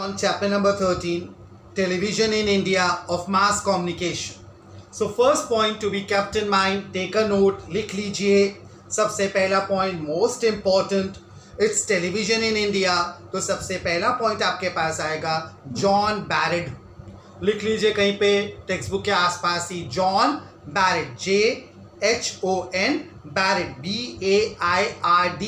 on chapter number 13, Television in India of Mass Communication. So first point to be kept in mind, take a note, लिख लीजिए. सबसे पहला point most important, it's television in India. तो सबसे पहला point आपके पास आएगा John बैरेड. लिख लीजिए कहीं पे टेक्स्ट बुक के आसपास ही, John Baird, JHON Baird, BAIRD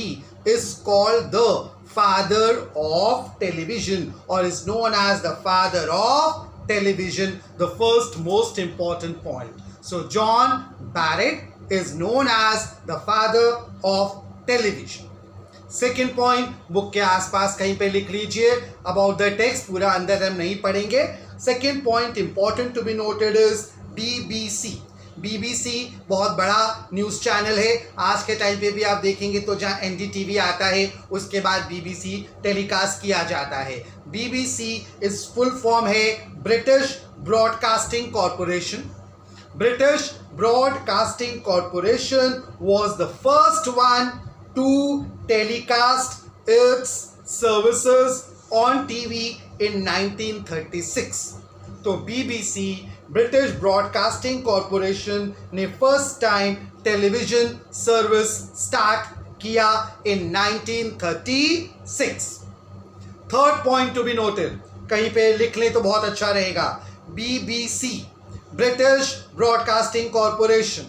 is called the father of television or is known as the father of television, the first most important point. So John Barrett is known as the father of television. Second point, book के आसपास कहीं पे लिख लीजिए. About the text पूरा अंदर हम नहीं पढ़ेंगे. Second point important to be noted is BBC. BBC बहुत बड़ा न्यूज़ चैनल है. आज के टाइम पे भी आप देखेंगे तो जहाँ NDTV आता है उसके बाद BBC टेलीकास्ट किया जाता है. BBC इस फुल फॉर्म है British broadcasting corporation. British Broadcasting Corporation was the first one to telecast its services on TV in 1936. तो BBC ब्रिटिश ब्रॉडकास्टिंग कॉरपोरेशन ने first time television service start किया इन 1936. Third point to be noted, कहीं पे लिख लें तो बहुत अच्छा रहेगा. BBC British broadcasting corporation.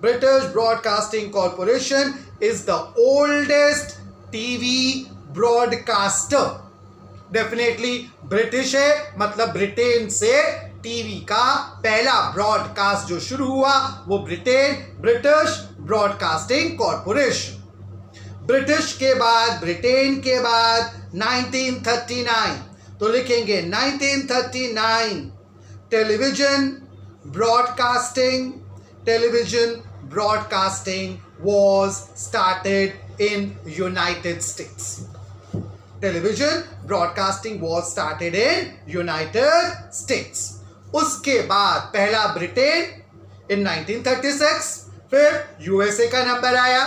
British broadcasting corporation is the oldest TV broadcaster. Definitely British है, मतलब ब्रिटेन से टीवी का पहला ब्रॉडकास्ट जो शुरू हुआ वो ब्रिटिश ब्रॉडकास्टिंग कॉरपोरेशन. ब्रिटिश के बाद, ब्रिटेन के बाद 1939, तो लिखेंगे 1939 television broadcasting was started in United States. Television broadcasting was started in United States. उसके बाद पहला ब्रिटेन in 1936, फिर USA का नंबर आया.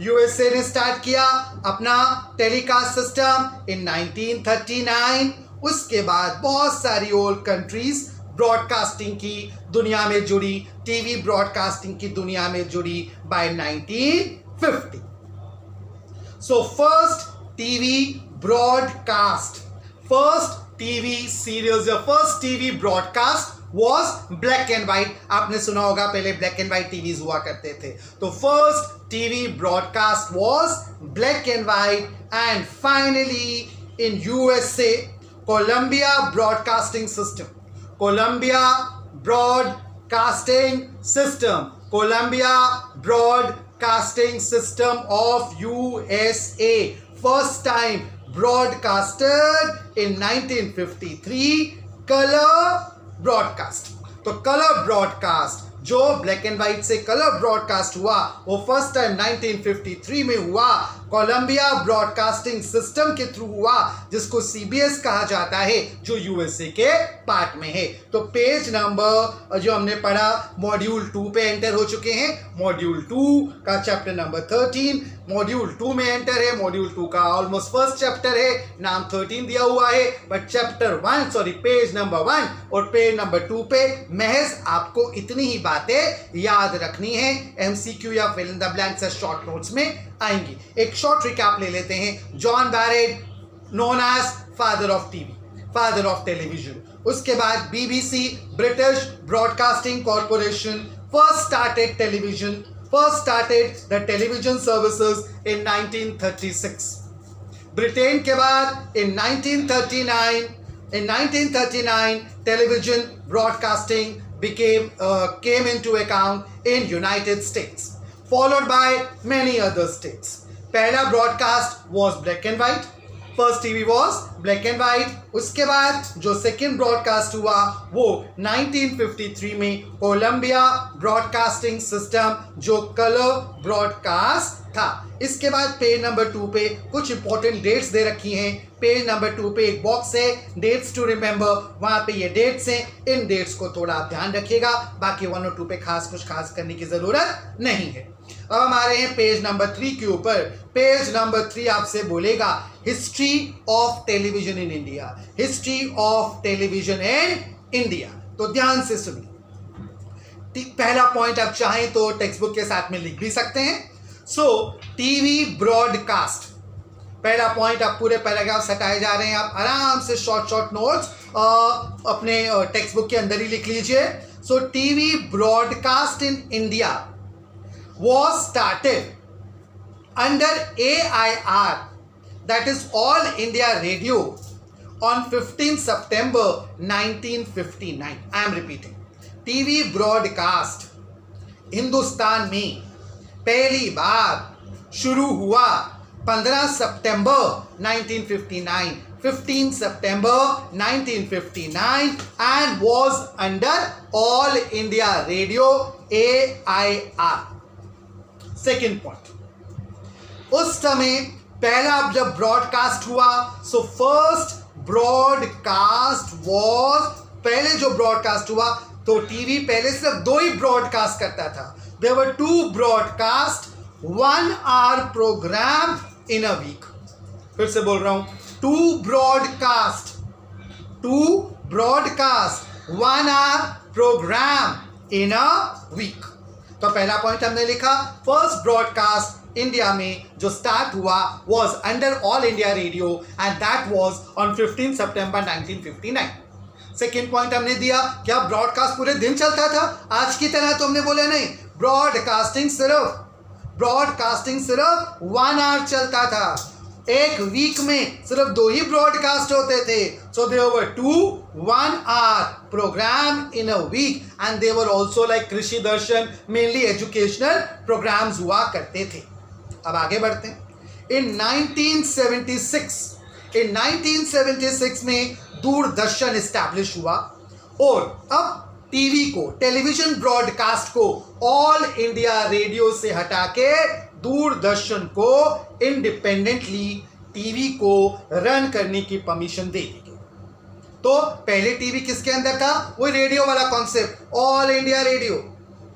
USA ने स्टार्ट किया अपना टेलीकास्ट सिस्टम in 1939. उसके बाद बहुत सारी और कंट्रीज ब्रॉडकास्टिंग की दुनिया में जुड़ी, टीवी ब्रॉडकास्टिंग की दुनिया में जुड़ी by 1950. So first TV broadcast, first TV serials, the first TV broadcast was black and white. आपने सुना होगा पहले black and white TVs हुआ करते थे. तो first TV broadcast was black and white, and finally in USA, Columbia Broadcasting System. Columbia Broadcasting System. Columbia Broadcasting System of USA. First time broadcasted in 1953, color broadcast. तो colour broadcast जो black and white से colour broadcast हुआ वो first time 1953 में हुआ. Colombia broadcasting system के through हुआ, जिसको CBS कहा जाता है, जो USA के पार्ट में है. तो पेज नंबर जो हमने पढ़ा मॉड्यूल 2 पे एंटर हो चुके हैं. मॉड्यूल 2 का चैप्टर नंबर 13 मॉड्यूल 2 में एंटर है. मॉड्यूल 2 का ऑलमोस्ट फर्स्ट चैप्टर है, नाम 13 दिया हुआ है, बट चैप्टर 1 पेज नंबर 1 और पेज नंबर 2 पे महज आपको इतनी ही बातें याद रखनी है. MCQ या fill in the blanks short notes में आएंगी. एक शॉर्ट रिकैप ले लेते हैं. John Baird known as father of TV, father of television. उसके बाद BBC British broadcasting corporation first started the television services in 1936. Britain के बाद in 1939 television broadcasting came into account in United States, followed by many other states. पहला broadcast was black and white. First TV was black and white. उसके बाद जो second broadcast हुआ वो 1953 में Colombia broadcasting system, जो कलर ब्रॉडकास्ट था. इसके बाद पेज नंबर 2 पे कुछ इंपॉर्टेंट डेट्स दे रखी हैं. पेज नंबर 2 पे एक बॉक्स है डेट्स टू रिमेंबर, वहां पे ये डेट्स हैं. इन डेट्स को थोड़ा आप ध्यान रखिएगा, बाकी 1 और 2 पे कुछ खास करने की जरूरत नहीं है. अब हम आ रहे हैं पेज नंबर 3 के ऊपर। पेज नंबर 3 आपसे बोलेगा history of television in India, history of television in India. तो ध्यान से सुनिए, पहला पॉइंट आप चाहें तो टेक्स्ट बुक के साथ में लिख भी सकते हैं। सो टीवी ब्रॉडकास्ट, पहला पॉइंट आप पूरे पैराग्राफ हटाए जा रहे हैं, आप आराम से शॉर्ट नोट्स अपने टेक्स्ट बुक के अंदर ही लिख लीजिए। So TV broadcast in India was started under AIR, that is All India Radio, on 15 September 1959. I am repeating, TV broadcast Hindustan में पहली बार शुरू हुआ 15 सितंबर 1959, 15 September 1959, and was under All India Radio AIR. Second point, उस समय पहला जब broadcast हुआ, so first broadcast was, पहले जो ब्रॉडकास्ट हुआ तो टीवी पहले सिर्फ 2 ही ब्रॉडकास्ट करता था। There were 2 broadcast, 1 hour programme in a week. फिर से बोल रहा हूं, 2 broadcast, 1 hour programme in a week. तो पहला पॉइंट हमने लिखा, फर्स्ट ब्रॉडकास्ट इंडिया में जो स्टार्ट हुआ was under All India radio and that was on 15 September 1959। Second point हमने दिया, क्या ब्रॉडकास्ट पूरे दिन चलता था? आज की तरह तो हमने बोला नहीं, ब्रॉडकास्टिंग सिर्फ 1 आवर चलता था। एक वीक में सिर्फ 2 ही ब्रॉडकास्ट होते थे। So there were 2 1 hour programme in a week and they were also like Krishi Darshan, mainly educational programmes हुआ करते थे। अब आगे बढ़ते हैं। इन 1976 में दूरदर्शन एस्टैब्लिश हुआ और अब टीवी को, टेलीविजन ब्रॉडकास्ट को ऑल इंडिया रेडियो से हटा के दूरदर्शन को इंडिपेंडेंटली टीवी को रन करने की परमिशन दे दी गई। तो पहले टीवी किसके अंदर था? वो रेडियो वाला कॉन्सेप्ट, ऑल इंडिया रेडियो।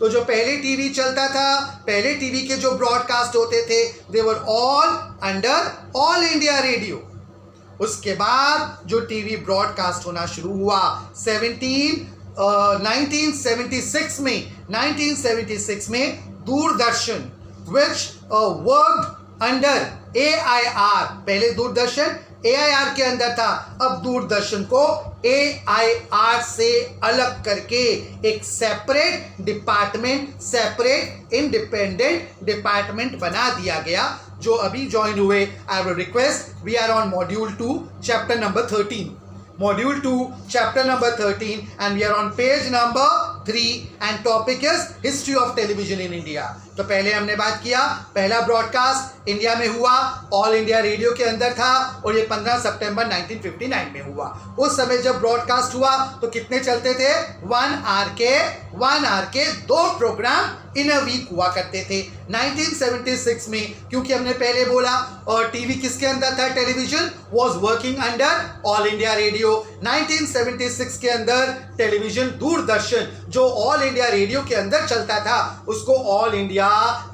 तो जो पहले टीवी चलता था, पहले टीवी के जो ब्रॉडकास्ट होते थे, they were all under All India Radio. उसके बाद जो टीवी ब्रॉडकास्ट होना शुरू हुआ 1976 में Doordarshan which worked under AIR, पहले दूरदर्शन AIR के अंदर था, अब दूरदर्शन को AIR से अलग करके एक separate department, separate independent department बना दिया गया, जो अभी ज्वाइन हुए। I will request, we are on module 2 chapter number 13, module 2 chapter number 13 and we are on page number 3 and topic is history of television in India। तो पहले हमने बात किया, पहला ब्रॉडकास्ट इंडिया में हुआ, ऑल इंडिया रेडियो के अंदर था और ये 15 सितंबर 1959 में हुआ। उस समय जब ब्रॉडकास्ट हुआ तो कितने चलते थे? 1 आवर के 2 प्रोग्राम इन अ वीक हुआ करते थे। 1976 में, क्योंकि हमने पहले बोला और टीवी किसके अंदर था? Television was working under All India radio. 1976 के अंदर टेलीविजन दूरदर्शन जो ऑल इंडिया रेडियो के अंदर चलता था, उसको ऑल इंडिया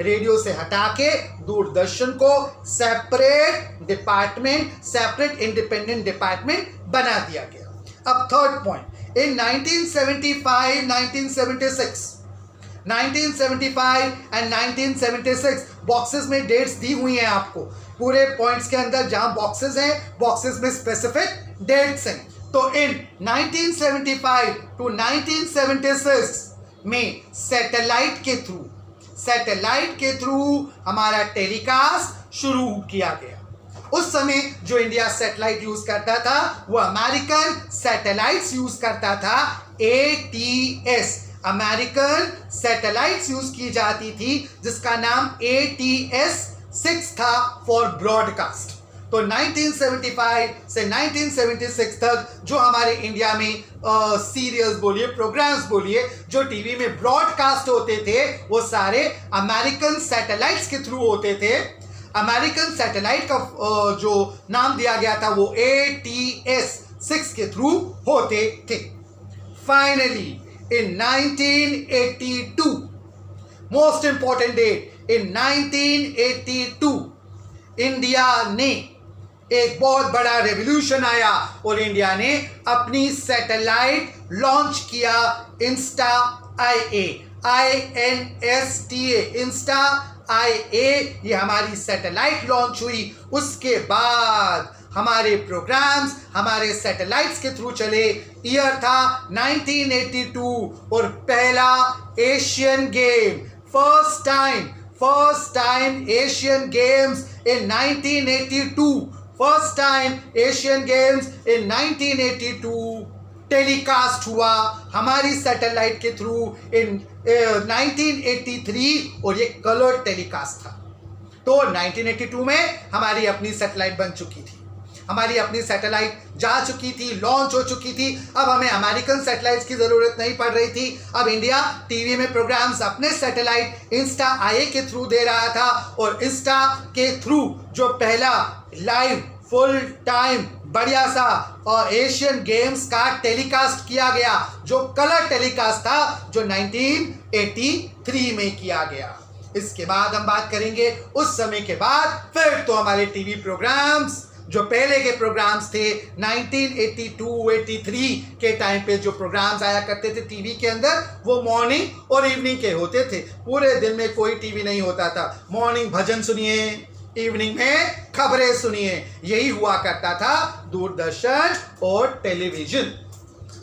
रेडियो से हटा के दूरदर्शन को separate department, separate independent department बना दिया गया। अब third point, in 1975 and 1976 boxes में डेट्स दी हुई हैं आपको, पूरे पॉइंट्स के अंदर जहां बॉक्सेस हैं, बॉक्सेस में स्पेसिफिक डेट्स हैं। तो इन 1975 टू 1976 में सैटेलाइट के थ्रू हमारा टेलीकास्ट शुरू किया गया। उस समय जो इंडिया सैटेलाइट यूज करता था वो अमेरिकन सैटेलाइट्स यूज करता था, ATS, अमेरिकन सैटेलाइट्स यूज की जाती थी, जिसका नाम ATS-6 था फॉर ब्रॉडकास्ट। तो 1975 से 1976 तक जो हमारे इंडिया में सीरियल्स बोलिए, प्रोग्राम्स बोलिए, जो टीवी में ब्रॉडकास्ट होते थे, वो सारे अमेरिकन सैटेलाइट्स के थ्रू होते थे। अमेरिकन सैटेलाइट का जो नाम दिया गया था वो ATS-6 के थ्रू होते थे। Finally in 1982, most important date, in 1982 India ने एक बहुत बड़ा रेवोल्यूशन आया और इंडिया ने अपनी सैटेलाइट लॉन्च किया इंस्टा INSTA इंस्टा IA, ये हमारी सैटेलाइट लॉन्च हुई। उसके बाद हमारे प्रोग्राम्स हमारे सैटेलाइट्स के थ्रू चले। ईयर था 1982 और पहला Asian game, first time Asian games in 1982, first time Asian games in 1982 telecast हुआ हमारी सैटेलाइट के थ्रू इन 1983 और ये कलर टेलीकास्ट था। तो 1982 में हमारी अपनी सैटेलाइट बन चुकी थी, हमारी अपनी सैटेलाइट जा चुकी थी, लॉन्च हो चुकी थी। अब हमें अमेरिकन सैटेलाइट्स की ज़रूरत नहीं पड़ रही थी। अब इंडिया टीवी में प्रोग्राम्स अपने सैटेलाइट इंस्टा IA के थ्रू दे रहा था और इंस्टा के थ्रू जो पहला लाइव फुल टाइम बढ़िया सा और एशियन गेम्स का टेलीकास्ट किया गया, जो कलर टेलीकास्ट था, जो 1983 में किया गया। इसके बाद हम बात करेंगे उस समय के बाद फिर तो हमारे टीवी प्रोग्राम्स जो पहले के प्रोग्राम्स थे 1982-83 के टाइम पे जो प्रोग्राम्स आया करते थे टीवी के अंदर, वो मॉर्निंग और इवनिंग के होते थे। पूरे दिन में कोई टीवी नहीं होता था। मॉर्निंग भजन सुनिए, इवनिंग में खबरें सुनिए, यही हुआ करता था दूरदर्शन और टेलीविजन।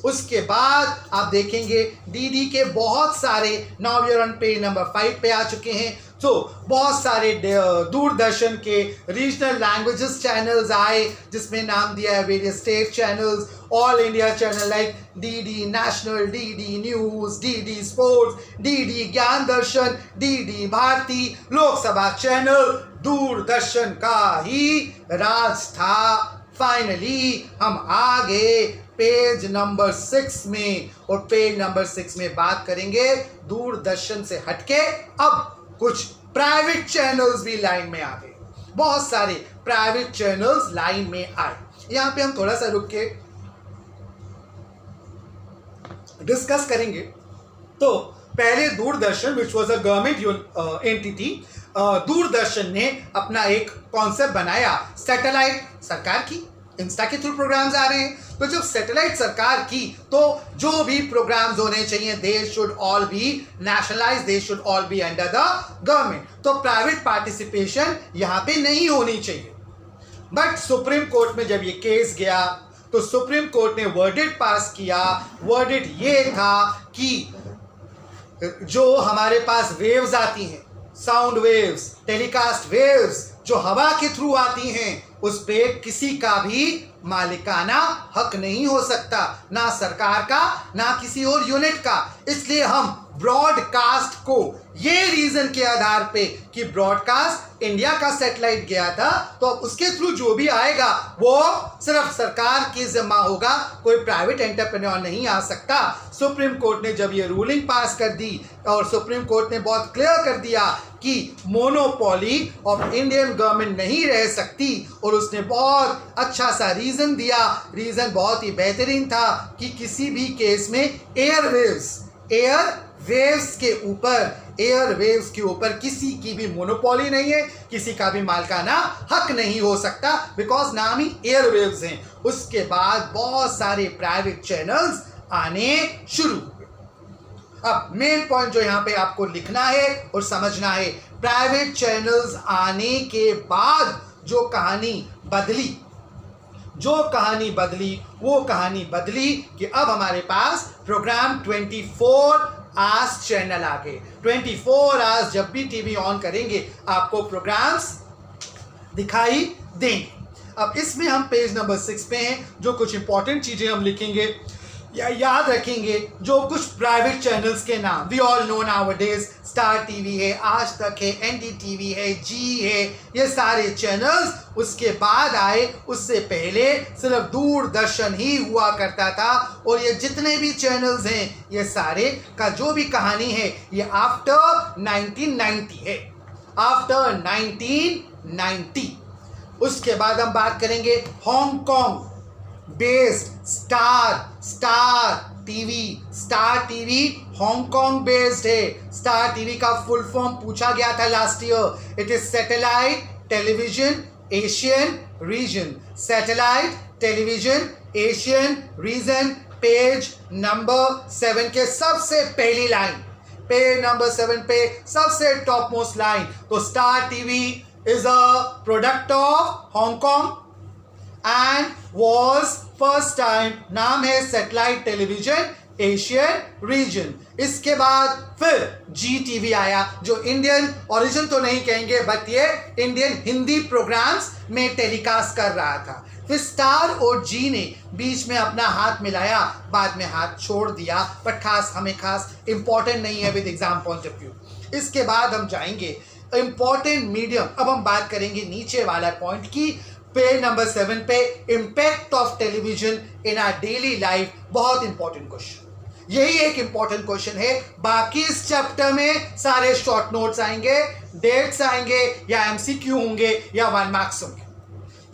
उसके बाद आप देखेंगे डीडी के बहुत सारे, now we are on page number 5 पे आ चुके हैं। तो बहुत सारे दूरदर्शन के रीजनल लैंग्वेजेस चैनल्स आए, जिसमें नाम दिया है various state channels, all India channel like DD national, DD news, DD sports, DD ज्ञान दर्शन, डीडी भारती, लोकसभा चैनल, दूरदर्शन का ही राज था। फाइनली हम आगे पेज नंबर 6 में, और पेज नंबर 6 में बात करेंगे दूरदर्शन से हटके अब कुछ प्राइवेट चैनल्स भी लाइन में आ गए। बहुत सारे प्राइवेट चैनल्स लाइन में आए। यहां पे हम थोड़ा सा रुक के डिस्कस करेंगे। तो पहले Doordarshan which was a government entity, Doordarshan ने अपना एक कॉन्सेप्ट बनाया, सैटेलाइट सरकार की, इंस्टा के थ्रू प्रोग्राम्स आ रहे हैं। तो जब सैटेलाइट सरकार की, तो जो भी प्रोग्राम्स होने चाहिए they should all B nationalise, they should all be under the government. तो प्राइवेट पार्टिसिपेशन यहाँ पे नहीं होनी चाहिए। बट सुप्रीम कोर्ट में जब ये केस गया तो सुप्रीम कोर्ट ने वर्डिक्ट पास किया। वर्डिक्ट ये था कि जो हमारे पास वेव्स आती हैं, साउंड वेव्स, टेलीकास्ट वेव्स जो हवा के थ्रू आती हैं, उस पे किसी का भी मालिकाना हक नहीं हो सकता, ना सरकार का ना किसी और यूनिट का। इसलिए हम ब्रॉडकास्ट को, ये रीजन के आधार पे कि ब्रॉडकास्ट इंडिया का सैटेलाइट गया था, तो अब उसके थ्रू जो भी आएगा वो सिर्फ सरकार की जिम्मा होगा, कोई प्राइवेट एंटरप्रेन्योर नहीं आ सकता। सुप्रीम कोर्ट ने जब ये रूलिंग पास कर दी और सुप्रीम कोर्ट ने बहुत क्लियर कर दिया कि मोनोपोली ऑफ इंडियन गवर्नमेंट नहीं रह सकती, और उसने बहुत अच्छा सा रीजन दिया। रीजन बहुत ही बेहतरीन था कि किसी भी केस में एयरवेव्स के ऊपर किसी की भी मोनोपोली नहीं है, किसी का भी मालिकाना हक नहीं हो सकता, बिकॉज नाम ही एयरवेव्स हैं। उसके बाद बहुत सारे प्राइवेट चैनल्स आने शुरू हुए। अब मेन पॉइंट जो यहाँ पे आपको लिखना है और समझना है, प्राइवेट चैनल्स आने के बाद जो कहानी बदली कि अब हमारे पास प्रोग्राम 24 आवर्स चैनल आ गए। 24 आवर्स जब भी टीवी ऑन करेंगे आपको प्रोग्राम्स दिखाई देंगे। अब इसमें हम पेज नंबर 6 पे हैं। जो कुछ इंपॉर्टेंट चीजें हम लिखेंगे या याद रखेंगे, जो कुछ प्राइवेट चैनल्स के नाम, we all know nowadays, star TV है, आज तक है, NDTV है, जी है, ये सारे चैनल्स उसके बाद आए। उससे पहले सिर्फ दूरदर्शन ही हुआ करता था, और ये जितने भी चैनल्स हैं ये सारे का जो भी कहानी है ये आफ्टर 1990 है, आफ्टर 1990। उसके बाद हम बात करेंगे Hong Kong based star TV, star TV Hong Kong based है। स्टार टीवी का फुल फॉर्म पूछा गया था last year. It is satellite television Asian region. Satellite television Asian region. Page number 7 के सबसे पहली लाइन, पेज नंबर 7 पे सबसे टॉप मोस्ट लाइन। तो star TV is a product of Hong Kong and was first time, नाम है satellite television Asian region. इसके बाद फिर जी टीवी आया, जो इंडियन ओरिजिन तो नहीं कहेंगे बट ये इंडियन हिंदी प्रोग्राम्स में टेलीकास्ट कर रहा था। फिर स्टार और जी ने बीच में अपना हाथ मिलाया, बाद में हाथ छोड़ दिया, बट खास इंपॉर्टेंट नहीं है with exam point of view. इसके बाद हम जाएंगे इंपॉर्टेंट मीडियम। अब हम बात करेंगे नीचे वाला पॉइंट की, पेज नंबर 7 पे impact of television in our daily life. बहुत इंपॉर्टेंट क्वेश्चन, यही एक इंपॉर्टेंट क्वेश्चन है। बाकी इस चैप्टर में सारे शॉर्ट नोट्स आएंगे, डेट्स आएंगे, या एमसीक्यू होंगे या 1 मार्क्स होंगे।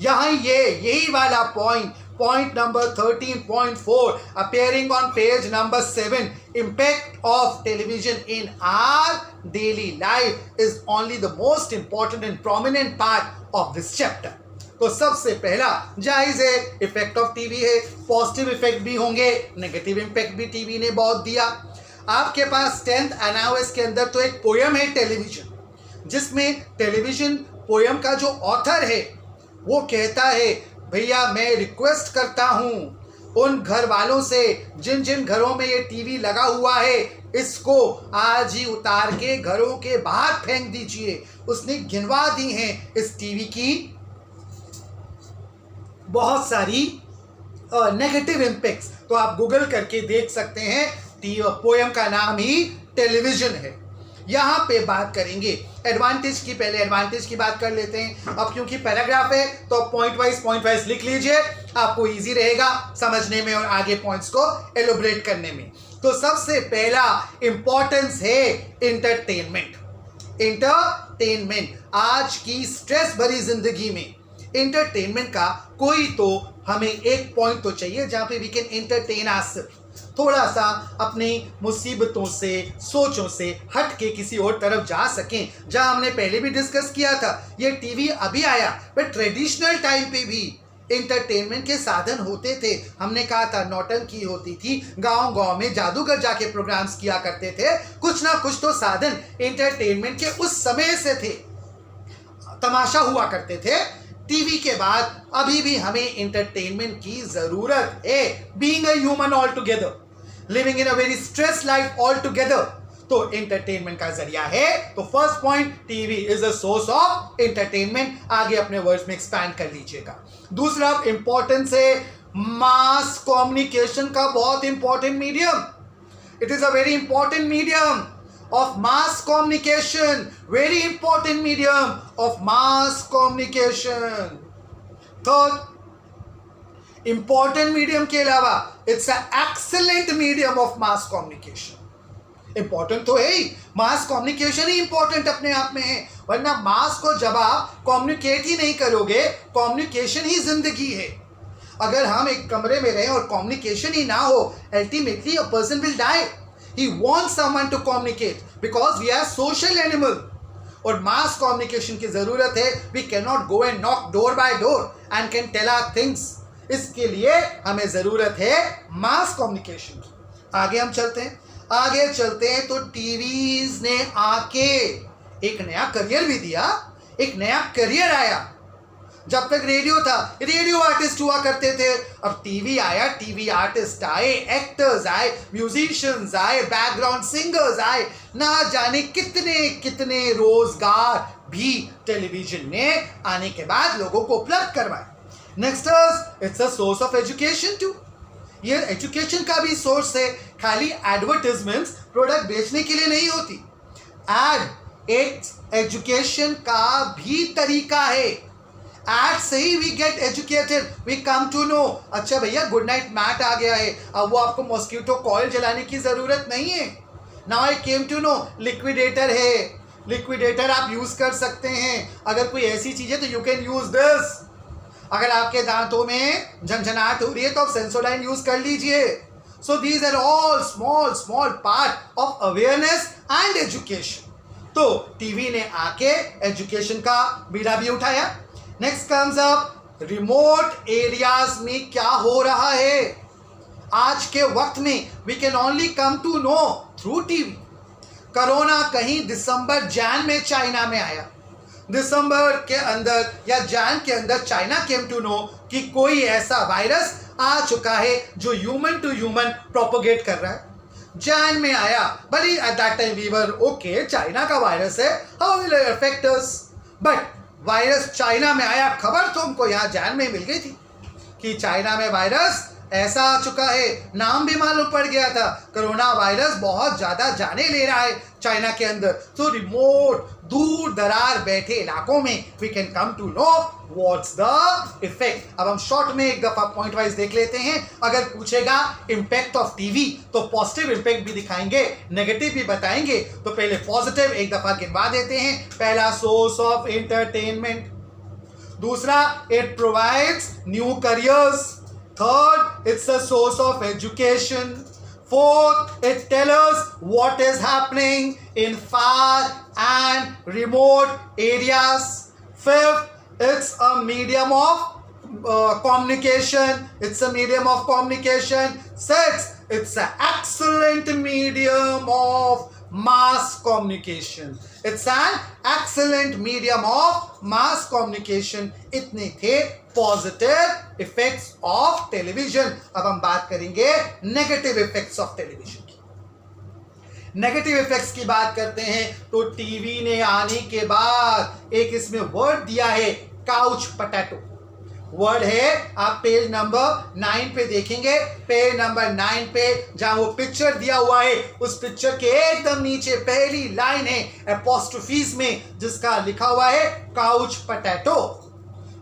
यहां यही वाला point number 13.4 appearing on page number 7, impact of television in our daily life is only the most important and prominent part of this chapter. तो सबसे पहला जायज है, इफेक्ट ऑफ टीवी है। पॉजिटिव इफेक्ट भी होंगे, नेगेटिव इम्पैक्ट भी TV ने बहुत दिया। आपके पास 10th एनावस के अंदर तो एक पोयम है टेलीविजन, जिसमें टेलीविजन पोयम का जो ऑथर है वो कहता है, भैया मैं रिक्वेस्ट करता हूँ उन घर वालों से जिन जिन घरों में ये टीवी लगा हुआ है, इसको आज ही उतार के घरों के बाहर फेंक दीजिए। उसने गिनवा दी हैं इस टीवी की बहुत सारी नेगेटिव इम्पैक्ट्स, तो आप गूगल करके देख सकते हैं। पोयम का नाम ही टेलीविजन है। यहाँ पे बात करेंगे एडवांटेज की, पहले एडवांटेज की बात कर लेते हैं। अब क्योंकि पैराग्राफ है तो पॉइंट वाइज लिख लीजिए, आपको इजी रहेगा समझने में और आगे पॉइंट्स को एलोबरेट करने में। तो सबसे पहला इंपॉर्टेंस है इंटरटेनमेंट। इंटरटेनमेंट आज की स्ट्रेस भरी जिंदगी में इंटरटेनमेंट का कोई तो हमें एक पॉइंट तो चाहिए जहां पे वी कैन एंटरटेन आवरसेल्फ, थोड़ा सा अपनी मुसीबतों से सोचों से हट के किसी और तरफ जा सकें। जहां हमने पहले भी डिस्कस किया था, ये टीवी अभी आया बट ट्रेडिशनल टाइम पे भी एंटरटेनमेंट के साधन होते थे। हमने कहा था नौटंकी होती थी, गांव गांव में जादूगर जाके प्रोग्राम्स किया करते थे। कुछ ना कुछ तो साधन एंटरटेनमेंट के उस समय से थे, तमाशा हुआ करते थे। टीवी के बाद अभी भी हमें एंटरटेनमेंट की जरूरत है। Being a human all together, living in a very stress life all together, तो एंटरटेनमेंट का जरिया है। तो first point, TV is a source of entertainment. आगे अपने वर्ड्स में एक्सपैंड कर लीजिएगा। दूसरा इंपॉर्टेंस है मास कम्युनिकेशन का, बहुत important medium. It is a very important medium of mass communication, very important medium of mass communication. Third, important medium के अलावा it's an excellent medium of mass communication. important तो है ही, mass communication ही important अपने आप में है, वरना mass को जब आप communicate ही नहीं करोगे, communication ही जिंदगी है। अगर हम एक कमरे में रहें और communication ही ना हो, ultimately a person will die. He wants someone to communicate because we are social animal. और mass communication की जरूरत है। We cannot go and knock door by door and can tell our things. इसके लिए हमें जरूरत है mass communication की। आगे हम चलते हैं तो टीवीज ने आके एक नया करियर भी दिया, एक नया करियर आया। जब तक रेडियो था, रेडियो आर्टिस्ट हुआ करते थे। अब टीवी आया, टीवी आर्टिस्ट आए, एक्टर्स आए, म्यूजिशियंस आए, बैकग्राउंड सिंगर्स आए, ना जाने कितने कितने रोजगार भी टेलीविजन ने आने के बाद लोगों को उपलब्ध करवाए। Next, it's a source of education too. ये एजुकेशन का भी सोर्स है, खाली एडवर्टाइजमेंट्स प्रोडक्ट बेचने के लिए नहीं होती। एड एक एजुकेशन का भी तरीका है। एड से ही we get educated, we come to know. अच्छा भैया गुड नाइट मैट आ गया है, अब वो आपको मॉस्किटो कॉइल जलाने की जरूरत नहीं है। Now I came to know liquidator है, लिक्विडेटर आप यूज कर सकते हैं। अगर कोई ऐसी चीज है तो यू कैन यूज दिस। अगर आपके दांतों में झंझनाहट हो रही है तो आप सेंसोडाइन यूज कर लीजिए। So these are all small part of awareness and education. तो टीवी ने आके एजुकेशन का बीड़ा भी उठाया. Next comes up remote areas में क्या हो रहा है आज के वक्त में. We can only come to know through TV. Corona कहीं दिसंबर जैन में चाइना में आया. दिसंबर के अंदर या जैन के अंदर चाइना केम टू नो कि कोई ऐसा वायरस आ चुका है जो ह्यूमन टू ह्यूमन प्रोपोगेट कर रहा है. जैन में आया. But at that time we were okay, China का वायरस है, how will it affect us. But virus China में आया, खबर तो हमको यहाँ जैन में मिल गई थी कि चाइना में वायरस ऐसा आ चुका है. नाम भी मालूम पड़ गया था. कोरोना वायरस बहुत ज्यादा जाने ले रहा है चाइना के अंदर. तो रिमोट दूर दरार बैठे इलाकों में we can come to know what's the effect. अब हम शॉर्ट में एक दफा पॉइंट वाइज देख लेते हैं. अगर पूछेगा इम्पैक्ट ऑफ टीवी तो पॉजिटिव इम्पैक्ट भी दिखाएंगे, नेगेटिव भी बताएंगे. तो पहले पॉजिटिव एक दफा गिनवा देते हैं. पहला, सोर्स ऑफ एंटरटेनमेंट. दूसरा, it provides new careers. Third, it's a source of education. Fourth, it tells us what is happening in far and remote areas. Fifth, it's a medium of communication. It's a medium of communication. Sixth, it's an excellent medium of mass communication. It's an excellent medium of mass communication. इतने थे positive effects of television. अब हम बात करेंगे negative effects of television की. Negative effects की बात करते हैं तो टीवी ने आने के बाद एक इसमें वर्ड दिया है, काउच पोटैटो. वर्ड है, आप पेज नंबर 9 पे देखेंगे. पेज नंबर 9 पे जहां वो पिक्चर दिया हुआ है, उस पिक्चर के एकदम नीचे पहली लाइन है एपोस्ट्रोफीज में, जिसका लिखा हुआ है काउच पोटैटो.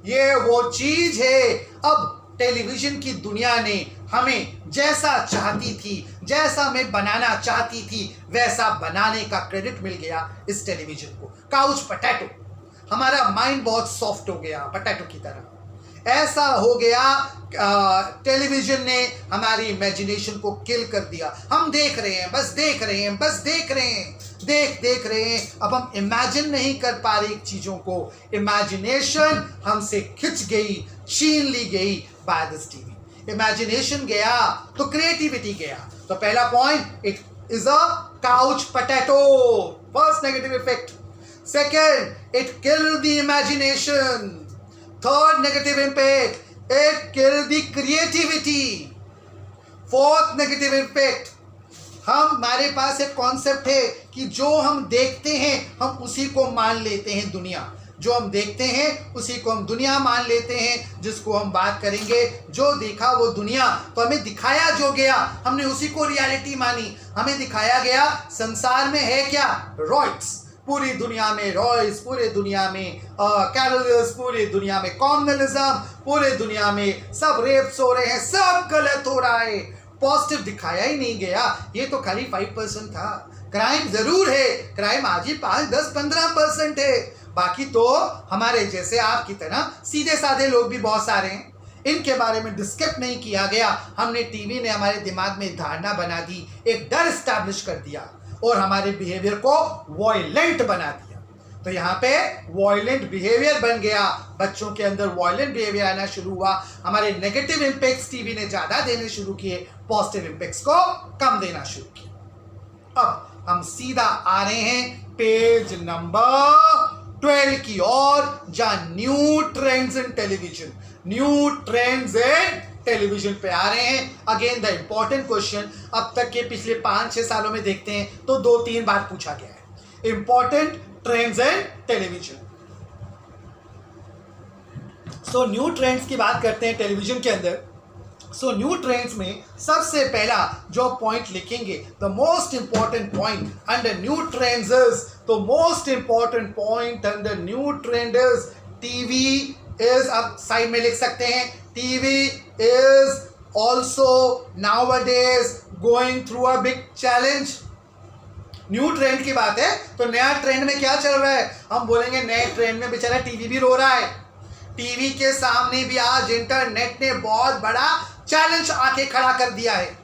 ये वो चीज है. अब टेलीविजन की दुनिया ने हमें जैसा चाहती थी, जैसा हमें बनाना चाहती थी, वैसा बनाने का क्रेडिट मिल गया इस टेलीविजन को. Couch potato. हमारा माइंड बहुत सॉफ्ट हो गया पोटैटो की तरह. ऐसा हो गया, टेलीविजन ने हमारी इमेजिनेशन को किल कर दिया. हम देख रहे हैं, बस देख रहे हैं, बस देख रहे हैं, देख रहे हैं. अब हम इमेजिन नहीं कर पा रहे चीजों को. इमेजिनेशन हमसे खिंच गई, छीन ली गई बाय दिस टीवी. इमेजिनेशन गया तो क्रिएटिविटी गया. तो पहला point, it is a couch potato. First negative effect. Second, it kill the imagination. Third negative impact, it killed the creativity. Fourth negative impact, हमारे पास एक कॉन्सेप्ट है कि जो हम देखते हैं हम उसी को मान लेते हैं दुनिया. जो हम देखते हैं उसी को हम दुनिया मान लेते हैं, जिसको हम बात करेंगे जो देखा वो दुनिया. तो हमें दिखाया जो गया, हमने उसी को रियलिटी मानी. हमें दिखाया गया संसार में है क्या, रॉयट्स. पूरी दुनिया में रॉयस, पूरे दुनिया में कैरोलर्स, पूरी दुनिया में कॉम्युनलिज्म, पूरे दुनिया में सब रेप्स हो रहे हैं, सब गलत हो रहा है. पॉजिटिव दिखाया ही नहीं गया. ये तो खाली 5% था. क्राइम जरूर है, क्राइम आज ही 5, 10, 15% है. बाकी तो हमारे जैसे आपकी तरह सीधे साधे लोग भी बहुत सारे हैं. इनके बारे में डिस्कस नहीं किया गया. हमने टीवी ने हमारे दिमाग में धारणा बना दी, एक डर स्टैब्लिश कर दिया और हमारे बिहेवियर को वॉयलेंट बना दिया. तो यहाँ पे वॉयलेंट बिहेवियर बन गया. बच्चों के अंदर वॉयलेंट बिहेवियर आना शुरू हुआ. हमारे नेगेटिव इम्पैक्ट्स टीवी ने ज्यादा देने शुरू किए, पॉजिटिव इम्पैक्ट्स को कम देना शुरू किया. अब हम सीधा आ रहे हैं पेज नंबर 12 की ओर, जहां new trends in television, new trends in television पे आ रहे हैं. अगेन द इंपॉर्टेंट क्वेश्चन, अब तक के पिछले 5-6 सालों में देखते हैं तो 2-3 बार पूछा गया है. Important trends in television. So new trends की बात करते हैं टेलीविजन के अंदर. सो न्यू ट्रेंड्स में सबसे पहला जो पॉइंट लिखेंगे, the most important point under new trends is, the most important point under new trend is TV is. अब साइड में लिख सकते हैं, TV is also nowadays going through a big challenge. New trend की बात है तो नया ट्रेंड में क्या चल रहा है, हम बोलेंगे नए ट्रेंड में बेचारा टीवी भी रो रहा है. टीवी के सामने भी आज इंटरनेट ने बहुत बड़ा चैलेंज आके खड़ा कर दिया है.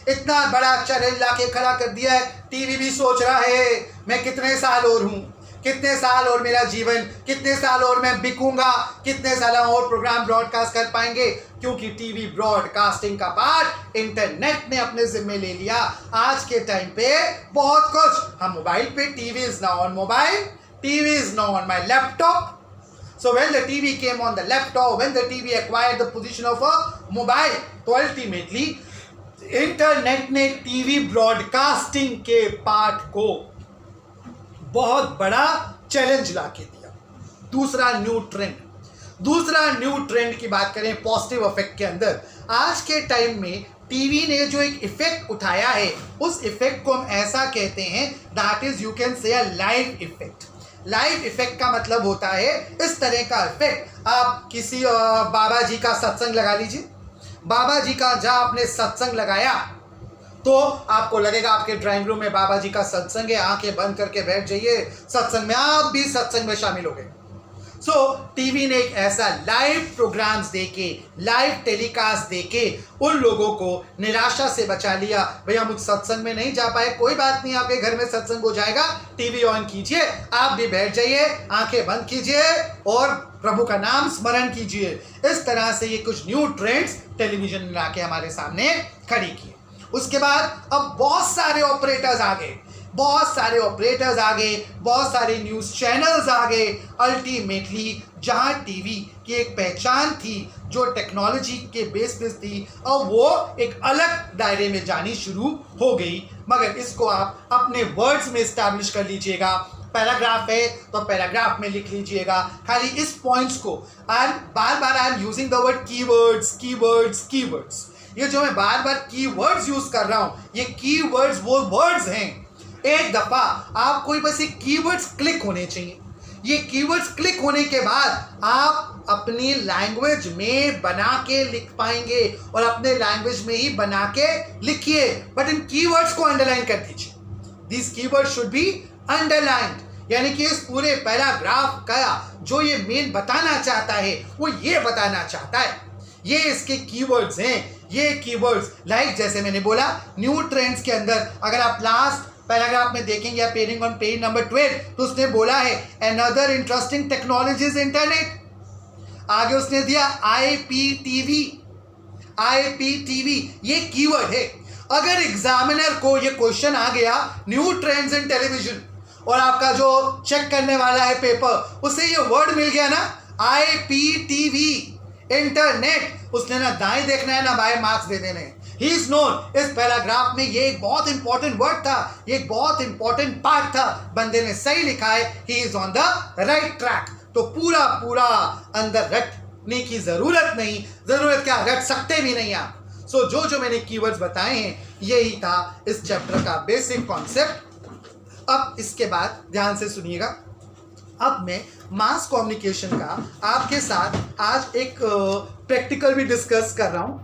इतना बड़ा चैलेंज लाके खड़ा कर दिया है। टीवी भी सोच रहा है मैं कितने साल और हूँ, कितने साल और मेरा जीवन, कितने साल और मैं बिकूंगा, कितने साल और प्रोग्राम ब्रॉडकास्ट कर पाएंगे, क्योंकि टीवी ब्रॉडकास्टिंग का पार्ट इंटरनेट ने अपने जिम्मे ले लिया। आज के टाइम पे बहुत कुछ हम मोबाइल पे, TV is now on mobile, TV is now on my laptop. So when the TV came on the laptop, when the TV acquired the position of a mobile, तो ultimately इंटरनेट ने TV broadcasting के part को बहुत बड़ा challenge ला के दिया. दूसरा new trend की बात करें पॉजिटिव इफेक्ट के अंदर, आज के टाइम में टीवी ने जो एक इफेक्ट उठाया है, उस इफेक्ट को हम ऐसा कहते हैं that is you can say a live effect. Live effect का मतलब होता है इस तरह का इफेक्ट. आप किसी बाबा जी का सत्संग लगा लीजिए, बाबा जी का जहाँ आपने सत्संग लगाया तो आपको लगेगा आपके ड्राइंग रूम में बाबा जी का सत्संग है, आंखें बंद करके बैठ जाइए सत्संग में, आप भी सत्संग में शामिल हो गए. सो टीवी ने एक ऐसा लाइव प्रोग्राम्स देके, लाइव टेलीकास्ट देके उन लोगों को निराशा से बचा लिया. भैया हम सत्संग में नहीं जा पाए, कोई बात नहीं, आपके घर में सत्संग हो जाएगा, टीवी ऑन कीजिए, आप भी बैठ जाइए, आंखें बंद कीजिए और प्रभु का नाम स्मरण कीजिए. इस तरह से ये कुछ न्यू ट्रेंड्स टेलीविजन ने लाके हमारे सामने खड़ी किए. उसके बाद अब बहुत सारे ऑपरेटर्स आ गए, बहुत सारे न्यूज़ चैनल्स आ गए. अल्टीमेटली जहां टीवी की एक पहचान थी जो टेक्नोलॉजी के बेस पे थी, अब वो एक अलग दायरे में जानी शुरू हो गई. मगर इसको आप अपने वर्ड्स में इस्टेब्लिश कर लीजिएगा. पैराग्राफ है तो पैराग्राफ में लिख लीजिएगा खाली इस पॉइंट्स को. And bar I am using the word keywords. ये जो मैं बार कीवर्ड्स यूज कर रहा हूं, ये कीवर्ड्स वो वर्ड्स हैं. एक दफा आप कोई बस एक कीवर्ड्स क्लिक होने चाहिए. ये कीवर्ड्स क्लिक होने के बाद आप अपनी लैंग्वेज में बना के लिख पाएंगे और अपने लैंग्वेज में ही बना के लिखिए. बट इन कीवर्ड्स को अंडरलाइन कर दीजिए. This keyword should be underlined, यानी कि इस पूरे पैराग्राफ का जो ये मेन बताना चाहता है वो ये बताना चाहता है. ये इसके कीवर्ड्स हैं. ये कीवर्ड्स लाइक जैसे मैंने बोला न्यू ट्रेंड्स के अंदर अगर आप लास्ट पैराग्राफ में देखेंगे पेरिंग ऑन पेज नंबर 12 तो उसने बोला है अनदर इंटरेस्टिंग टेक्नोलॉजीज इंटरनेट. आगे उसने दिया IPTV. ये कीवर्ड है. अगर एग्जामिनर को ये क्वेश्चन आ गया न्यू ट्रेंड्स इन टेलीविजन और आपका जो चेक करने वाला है पेपर, उसे ये वर्ड मिल गया ना IPTV इंटरनेट, उसने ना दाएं देखना है ना बाएं मार्क्स दे देने. He is known. इस पैराग्राफ में ये एक बहुत इंपॉर्टेंट वर्ड था, ये एक बहुत इंपॉर्टेंट पार्ट था. बंदे ने सही लिखा है, he is on the right track. तो पूरा अंदर रटने की जरूरत नहीं. जरूरत क्या, रट सकते भी नहीं आप. सो जो मैंने कीवर्ड्स बताए हैं यही था इस चैप्टर का बेसिक कॉन्सेप्ट. अब इसके बाद ध्यान से सुनिएगा. अब मैं मास कम्युनिकेशन का आपके साथ आज एक प्रैक्टिकल भी डिस्कस कर रहा हूं.